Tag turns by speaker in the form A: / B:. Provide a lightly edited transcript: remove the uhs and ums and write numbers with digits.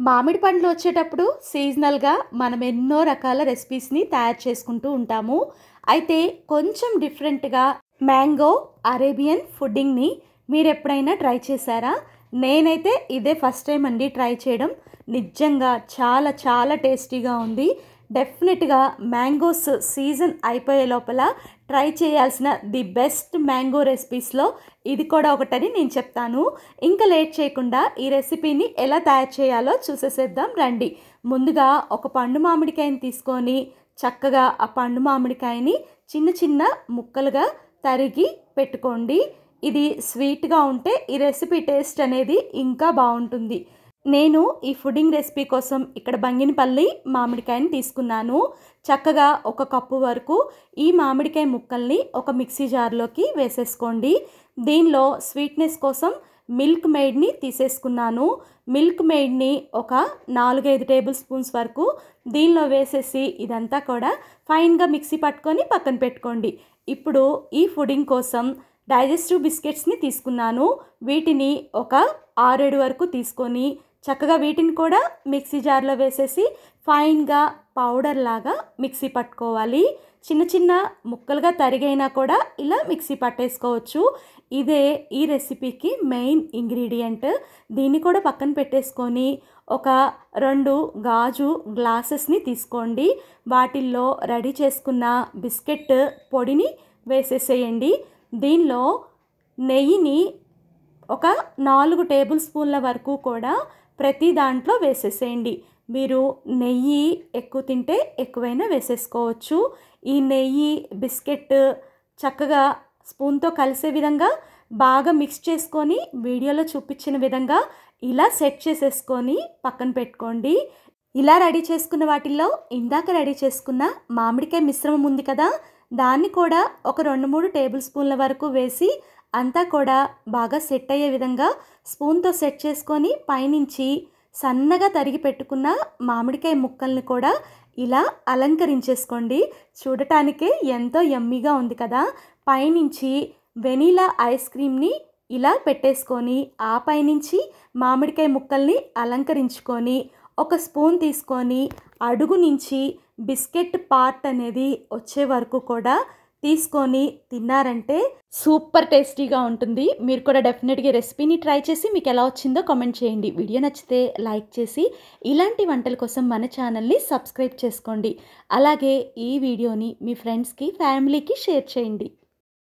A: మామిడి పండ్లు వచ్చేటప్పుడు సీజనల్గా మనం ఎన్నో రకాల రెసిపీస్ని తయారు చేసుకుంటూ ఉంటాము. అయితే కొంచెం డిఫరెంట్గా మ్యాంగో అరేబియన్ ఫుడ్డింగ్ని మీరు ఎప్పుడైనా ట్రై చేశారా? నేనైతే ఇదే ఫస్ట్ టైం అండి ట్రై చేయడం. నిజంగా చాలా చాలా టేస్టీగా ఉంది. డెఫినెట్గా మ్యాంగోస్ సీజన్ అయిపోయే లోపల ట్రై చేయాల్సిన ది బెస్ట్ మ్యాంగో రెసిపీస్లో ఇది కూడా ఒకటని నేను చెప్తాను. ఇంకా లేట్ చేయకుండా ఈ రెసిపీని ఎలా తయారు చేయాలో చూసేసేద్దాం రండి. ముందుగా ఒక పండు మామిడికాయని తీసుకొని చక్కగా ఆ పండు మామిడికాయని చిన్న చిన్న ముక్కలుగా తరిగి పెట్టుకోండి. ఇది స్వీట్గా ఉంటే ఈ రెసిపీ టేస్ట్ అనేది ఇంకా బాగుంటుంది. నేను ఈ ఫుడ్డింగ్ రెసిపీ కోసం ఇక్కడ బంగినపల్లి మామిడికాయని తీసుకున్నాను. చక్కగా ఒక కప్పు వరకు ఈ మామిడికాయ ముక్కల్ని ఒక మిక్సీ జార్లోకి వేసేసుకోండి. దీనిలో స్వీట్నెస్ కోసం మిల్క్ మేడ్ని తీసేసుకున్నాను. మిల్క్ మేడ్ని ఒక 4-5 టేబుల్ స్పూన్స్ వరకు దీనిలో వేసేసి ఇదంతా కూడా ఫైన్గా మిక్సీ పట్టుకొని పక్కన పెట్టుకోండి. ఇప్పుడు ఈ ఫుడ్డింగ్ కోసం డైజెస్టివ్ బిస్కెట్స్ని తీసుకున్నాను. వీటిని ఒక 6-7 వరకు తీసుకొని చక్కగా వీటిని కూడా మిక్సీ జార్లో వేసేసి ఫైన్గా పౌడర్ లాగా మిక్సీ పట్టుకోవాలి. చిన్న చిన్న ముక్కలుగా తరిగైనా కూడా ఇలా మిక్సీ పట్టేసుకోవచ్చు. ఇదే ఈ రెసిపీకి మెయిన్ ఇంగ్రీడియంట్. దీన్ని కూడా పక్కన పెట్టేసుకొని ఒక 2 గాజు గ్లాసెస్ని తీసుకోండి. వాటిల్లో రెడీ చేసుకున్న బిస్కెట్ పొడిని వేసేసేయండి. దీనిలో నెయ్యిని ఒక 4 టేబుల్ స్పూన్ల వరకు కూడా ప్రతి దాంట్లో వేసేసేయండి. మీరు నెయ్యి ఎక్కువ తింటే ఎక్కువైనా వేసేసుకోవచ్చు. ఈ నెయ్యి బిస్కెట్ చక్కగా స్పూన్తో కలిసే విధంగా బాగా మిక్స్ చేసుకొని వీడియోలో చూపించిన విధంగా ఇలా సెట్ చేసేసుకొని పక్కన పెట్టుకోండి. ఇలా రెడీ చేసుకున్న వాటిల్లో ఇందాక రెడీ చేసుకున్న మామిడికాయ మిశ్రమం ఉంది కదా, దాన్ని కూడా ఒక 2-3 టేబుల్ స్పూన్ల వరకు వేసి అంతా కూడా బాగా సెట్ అయ్యే విధంగా స్పూన్తో సెట్ చేసుకొని పైనుంచి సన్నగా తరిగి పెట్టుకున్న మామిడికాయ ముక్కల్ని కూడా ఇలా అలంకరించేసుకోండి. చూడటానికే ఎంతో యమ్మీగా ఉంది కదా. పైనుంచి వెనీలా ఐస్ క్రీమ్ని ఇలా పెట్టేసుకొని ఆ పైనుంచి మామిడికాయ ముక్కల్ని అలంకరించుకొని ఒక స్పూన్ తీసుకొని అడుగు నుంచి బిస్కెట్ పార్ట్ అనేది వచ్చే వరకు కూడా తీసుకొని తిన్నారంటే సూపర్ టేస్టీగా ఉంటుంది. మీరు కూడా డెఫినెట్గా రెసిపీని ట్రై చేసి మీకు ఎలా వచ్చిందో కామెంట్ చేయండి. వీడియో నచ్చితే లైక్ చేసి ఇలాంటి వంటల కోసం మన ఛానల్ని సబ్స్క్రైబ్ చేసుకోండి. అలాగే ఈ వీడియోని మీ ఫ్రెండ్స్కి ఫ్యామిలీకి షేర్ చేయండి.